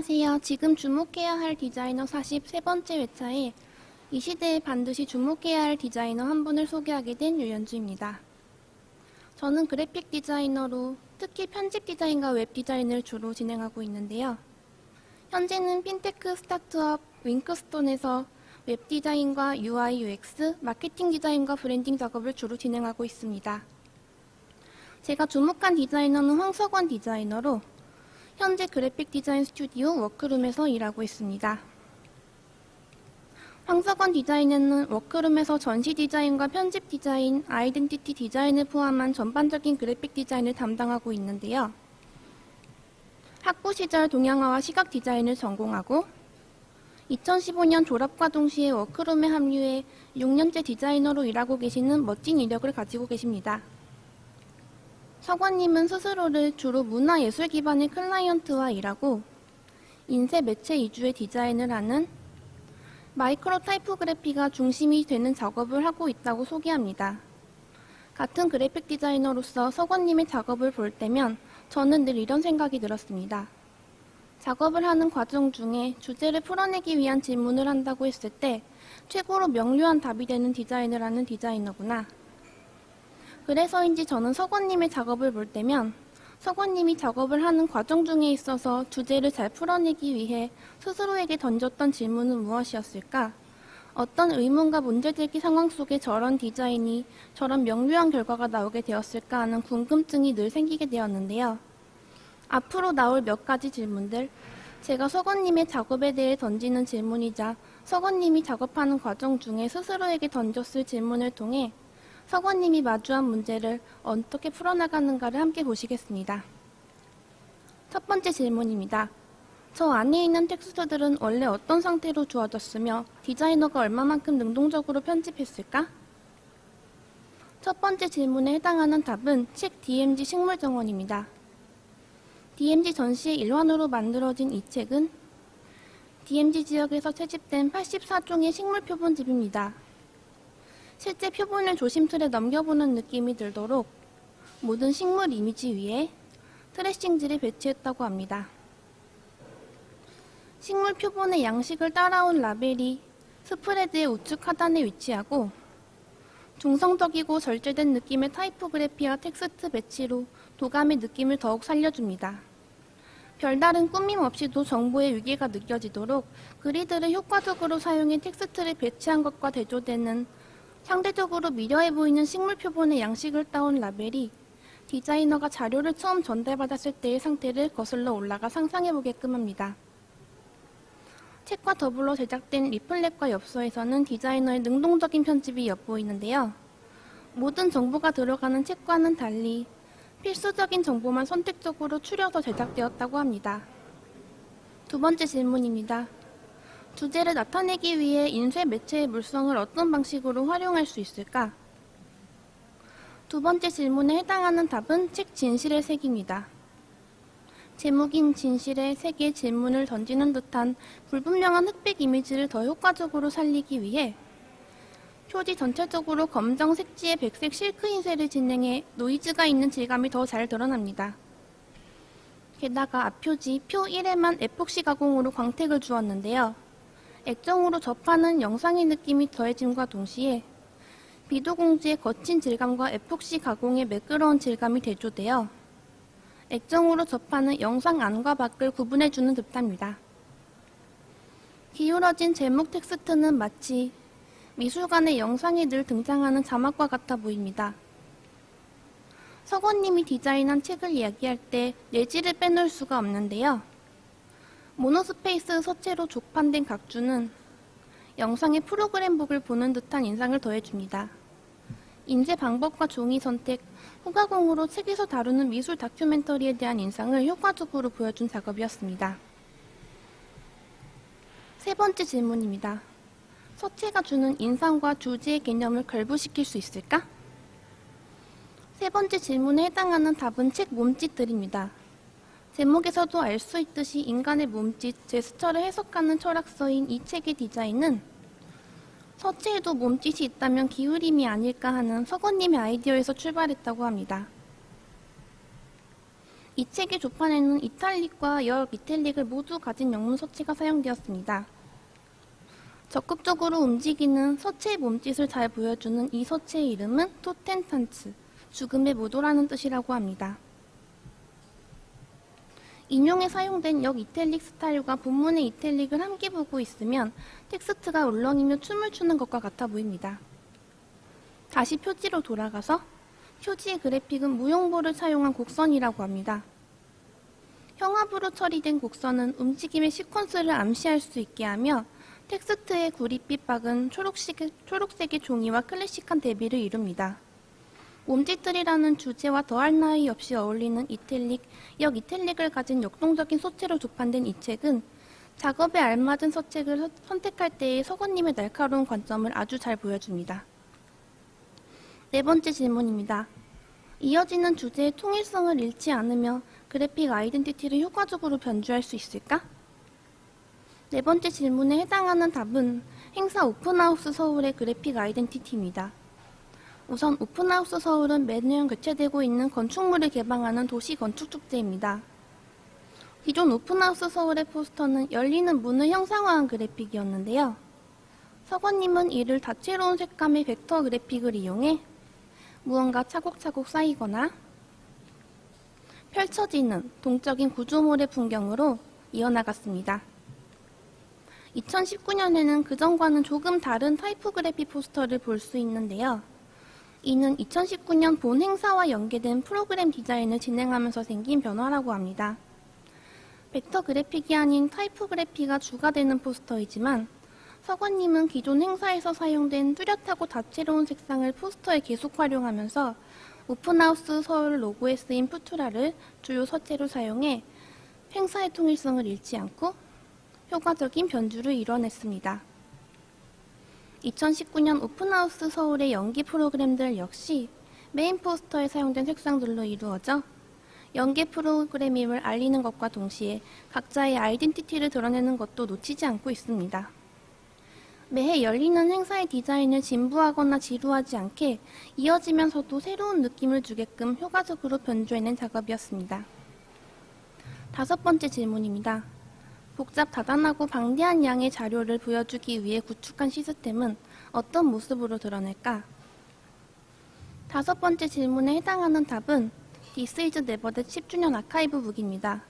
안녕하세요. 지금 주목해야 할 디자이너 43번째 회차에 이 시대에 반드시 주목해야 할 디자이너 한 분을 소개하게 된 유연주입니다. 저는 그래픽 디자이너로 특히 편집 디자인과 웹 디자인을 주로 진행하고 있는데요. 현재는 핀테크 스타트업 윙크스톤에서 웹 디자인과 UI, UX, 마케팅 디자인과 브랜딩 작업을 주로 진행하고 있습니다. 제가 주목한 디자이너는 황석원 디자이너로 현재 그래픽 디자인 스튜디오 워크룸에서 일하고 있습니다. 황석원 디자이너는 워크룸에서 전시 디자인과 편집 디자인, 아이덴티티 디자인을 포함한 전반적인 그래픽 디자인을 담당하고 있는데요. 학부 시절 동양화와 시각 디자인을 전공하고 2015년 졸업과 동시에 워크룸에 합류해 6년째 디자이너로 일하고 계시는 멋진 이력을 가지고 계십니다. 석원님은 스스로를 주로 문화예술 기반의 클라이언트와 일하고 인쇄 매체 위주의 디자인을 하는 마이크로 타이포그래피가 중심이 되는 작업을 하고 있다고 소개합니다. 같은 그래픽 디자이너로서 석원님의 작업을 볼 때면 저는 늘 이런 생각이 들었습니다. 작업을 하는 과정 중에 주제를 풀어내기 위한 질문을 한다고 했을 때 최고로 명료한 답이 되는 디자인을 하는 디자이너구나. 그래서인지 저는 석원님의 작업을 볼 때면 석원님이 작업을 하는 과정 중에 있어서 주제를 잘 풀어내기 위해 스스로에게 던졌던 질문은 무엇이었을까? 어떤 의문과 문제제기 상황 속에 저런 디자인이 저런 명료한 결과가 나오게 되었을까 하는 궁금증이 늘 생기게 되었는데요. 앞으로 나올 몇 가지 질문들, 제가 석원님의 작업에 대해 던지는 질문이자 석원님이 작업하는 과정 중에 스스로에게 던졌을 질문을 통해 석원님이 마주한 문제를 어떻게 풀어나가는가를 함께 보시겠습니다. 첫 번째 질문입니다. 저 안에 있는 텍스트들은 원래 어떤 상태로 주어졌으며 디자이너가 얼마만큼 능동적으로 편집했을까? 첫 번째 질문에 해당하는 답은 책 DMG 식물정원입니다. DMZ 전시의 일환으로 만들어진 이 책은 DMZ 지역에서 채집된 84종의 식물 표본집입니다. 실제 표본을 조심스레 넘겨보는 느낌이 들도록 모든 식물 이미지 위에 트레싱지를 배치했다고 합니다. 식물 표본의 양식을 따라온 라벨이 스프레드의 우측 하단에 위치하고 중성적이고 절제된 느낌의 타이포그래피와 텍스트 배치로 도감의 느낌을 더욱 살려줍니다. 별다른 꾸밈 없이도 정보의 위계가 느껴지도록 그리드를 효과적으로 사용해 텍스트를 배치한 것과 대조되는 상대적으로 미려해 보이는 식물 표본의 양식을 따온 라벨이 디자이너가 자료를 처음 전달받았을 때의 상태를 거슬러 올라가 상상해보게끔 합니다. 책과 더불어 제작된 리플렛과 엽서에서는 디자이너의 능동적인 편집이 엿보이는데요. 모든 정보가 들어가는 책과는 달리 필수적인 정보만 선택적으로 추려서 제작되었다고 합니다. 두 번째 질문입니다. 주제를 나타내기 위해 인쇄 매체의 물성을 어떤 방식으로 활용할 수 있을까? 두 번째 질문에 해당하는 답은 책 진실의 색입니다. 제목인 진실의 색의 질문을 던지는 듯한 불분명한 흑백 이미지를 더 효과적으로 살리기 위해 표지 전체적으로 검정 색지의 백색 실크 인쇄를 진행해 노이즈가 있는 질감이 더 잘 드러납니다. 게다가 앞표지 표 1에만 에폭시 가공으로 광택을 주었는데요. 액정으로 접하는 영상의 느낌이 더해짐과 동시에 비도공지의 거친 질감과 에폭시 가공의 매끄러운 질감이 대조되어 액정으로 접하는 영상 안과 밖을 구분해주는 듯합니다. 기울어진 제목 텍스트는 마치 미술관의 영상에 늘 등장하는 자막과 같아 보입니다. 석원님이 디자인한 책을 이야기할 때 내지를 빼놓을 수가 없는데요. 모노스페이스 서체로 족판된 각주는 영상의 프로그램북을 보는 듯한 인상을 더해줍니다. 인쇄 방법과 종이 선택, 후가공으로 책에서 다루는 미술 다큐멘터리에 대한 인상을 효과적으로 보여준 작업이었습니다. 세 번째 질문입니다. 서체가 주는 인상과 주제의 개념을 결부시킬 수 있을까? 세 번째 질문에 해당하는 답은 책 몸짓들입니다. 제목에서도 알 수 있듯이 인간의 몸짓, 제스처를 해석하는 철학서인 이 책의 디자인은 서체에도 몸짓이 있다면 기울임이 아닐까 하는 석원님의 아이디어에서 출발했다고 합니다. 이 책의 조판에는 이탈릭과 열 이탈릭을 모두 가진 영문 서체가 사용되었습니다. 적극적으로 움직이는 서체의 몸짓을 잘 보여주는 이 서체의 이름은 토텐탄츠, 죽음의 무도라는 뜻이라고 합니다. 인용에 사용된 역 이탈릭 스타일과 본문의 이탈릭을 함께 보고 있으면 텍스트가 울렁이며 춤을 추는 것과 같아 보입니다. 다시 표지로 돌아가서 표지의 그래픽은 무용보를 사용한 곡선이라고 합니다. 형압으로 처리된 곡선은 움직임의 시퀀스를 암시할 수 있게 하며 텍스트의 구릿빛 박은 초록색의 종이와 클래식한 대비를 이룹니다. 몸짓들이라는 주제와 더할 나위 없이 어울리는 이탈릭, 역 이탈릭을 가진 역동적인 소체로 조판된 이 책은 작업에 알맞은 서책을 선택할 때의 서건님의 날카로운 관점을 아주 잘 보여줍니다. 네 번째 질문입니다. 이어지는 주제의 통일성을 잃지 않으며 그래픽 아이덴티티를 효과적으로 변주할 수 있을까? 네 번째 질문에 해당하는 답은 행사 오픈하우스 서울의 그래픽 아이덴티티입니다. 우선 오픈하우스 서울은 매년 개최되고 있는 건축물을 개방하는 도시 건축축제입니다. 기존 오픈하우스 서울의 포스터는 열리는 문을 형상화한 그래픽이었는데요. 서건님은 이를 다채로운 색감의 벡터 그래픽을 이용해 무언가 차곡차곡 쌓이거나 펼쳐지는 동적인 구조물의 풍경으로 이어나갔습니다. 2019년에는 그전과는 조금 다른 타이포그래피 포스터를 볼 수 있는데요. 이는 2019년 본 행사와 연계된 프로그램 디자인을 진행하면서 생긴 변화라고 합니다. 벡터 그래픽이 아닌 타이포그래피가 주가 되는 포스터이지만 서건님은 기존 행사에서 사용된 뚜렷하고 다채로운 색상을 포스터에 계속 활용하면서 오픈하우스 서울 로고에 쓰인 푸투라를 주요 서체로 사용해 행사의 통일성을 잃지 않고 효과적인 변주를 이뤄냈습니다. 2019년 오픈하우스 서울의 연기 프로그램들 역시 메인 포스터에 사용된 색상들로 이루어져 연계 프로그램임을 알리는 것과 동시에 각자의 아이덴티티를 드러내는 것도 놓치지 않고 있습니다. 매해 열리는 행사의 디자인을 진부하거나 지루하지 않게 이어지면서도 새로운 느낌을 주게끔 효과적으로 변주해낸 작업이었습니다. 다섯 번째 질문입니다. 복잡 다단하고 방대한 양의 자료를 보여주기 위해 구축한 시스템은 어떤 모습으로 드러낼까? 다섯 번째 질문에 해당하는 답은 This is Never That 10주년 아카이브북입니다.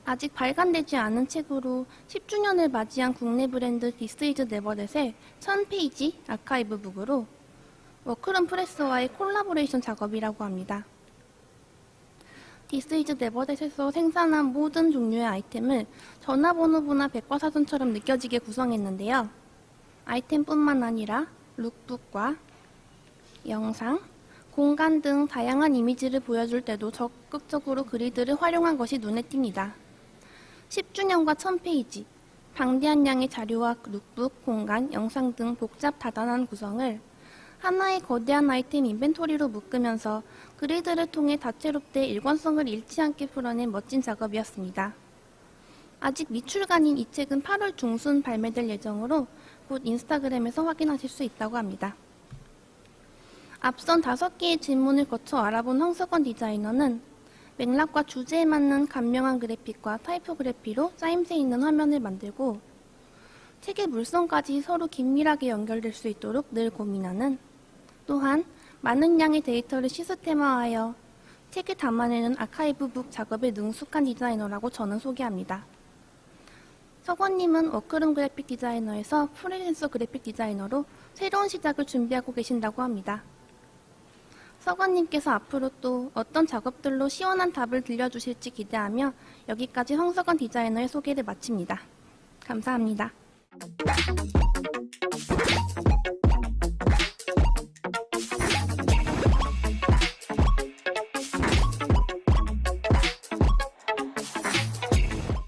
아직 발간되지 않은 책으로 10주년을 맞이한 국내 브랜드 This is Never That의 1000페이지 아카이브북으로 워크룸 프레스와의 콜라보레이션 작업이라고 합니다. This is Never That에서 생산한 모든 종류의 아이템을 전화번호부나 백과사전처럼 느껴지게 구성했는데요. 아이템뿐만 아니라 룩북과 영상, 공간 등 다양한 이미지를 보여줄 때도 적극적으로 그리드를 활용한 것이 눈에 띕니다. 10주년과 1000페이지, 방대한 양의 자료와 룩북, 공간, 영상 등 복잡 다단한 구성을 하나의 거대한 아이템 인벤토리로 묶으면서 그리드를 통해 다채롭되 일관성을 잃지 않게 풀어낸 멋진 작업이었습니다. 아직 미출간인 이 책은 8월 중순 발매될 예정으로 곧 인스타그램에서 확인하실 수 있다고 합니다. 앞선 5개의 질문을 거쳐 알아본 황석원 디자이너는 맥락과 주제에 맞는 간명한 그래픽과 타이포그래피로 짜임새 있는 화면을 만들고 책의 물성까지 서로 긴밀하게 연결될 수 있도록 늘 고민하는, 또한 많은 양의 데이터를 시스템화하여 책에 담아내는 아카이브북 작업에 능숙한 디자이너라고 저는 소개합니다. 석원님은 워크룸 그래픽 디자이너에서 프리랜서 그래픽 디자이너로 새로운 시작을 준비하고 계신다고 합니다. 석원님께서 앞으로 또 어떤 작업들로 시원한 답을 들려주실지 기대하며 여기까지 황석원 디자이너의 소개를 마칩니다. 감사합니다.